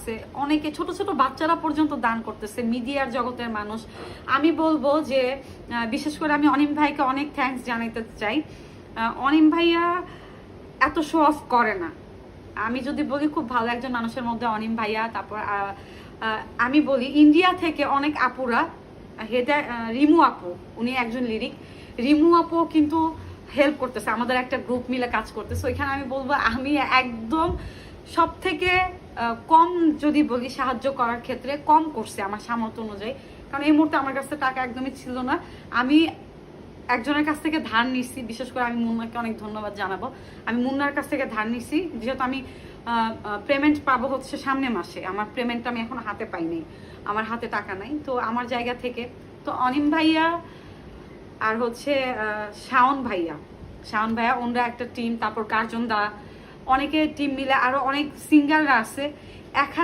আছে, অনেকে ছোট ছোট বাচ্চারা পর্যন্ত দান করতেছে, মিডিয়ার জগতের মানুষ। আমি বলবো যে বিশেষ করে আমি অনিম ভাইকে অনেক থ্যাঙ্কস জানাইতে চাই। অনিম ভাইয়া এত শো অফ করে না। আমি যদি বলি খুব ভালো একজন মানুষের মধ্যে অনিম ভাইয়া। তারপর আমি বলি ইন্ডিয়া থেকে অনেক আপুরা, হেদা রিমু আপু, উনি একজন লিরিক, রিমু আপু কিন্তু হেল্প করতেছে, আমাদের একটা গ্রুপ মিলে কাজ করতেছে। ওইখানে আমি বলবো আমি একদম সব থেকে কম যদি বলি সাহায্য করার ক্ষেত্রে কম করছে আমার সামর্থ্য অনুযায়ী, কারণ এই মুহূর্তে আমার কাছে টাকা একদমই ছিল না। আমি একজনের কাছ থেকে ধার নিছি, বিশেষ করে আমি মুন্নাকে অনেক ধন্যবাদ জানাবো। আমি মুন্নার কাছ থেকে ধার নিছি, যেহেতু আমি পেমেন্ট পাবো হচ্ছে সামনে মাসে, আমার পেমেন্টটা আমি এখন হাতে পাইনি, আমার হাতে টাকা নাই। তো আমার জায়গা থেকে তো অনিম ভাইয়া আর হচ্ছে শাওন ভাইয়া, ওনরা একটা টিম, তারপর কার্জন দা, অনেকে টিম মিলে আরো অনেক সিঙ্গাররা আছে। 1000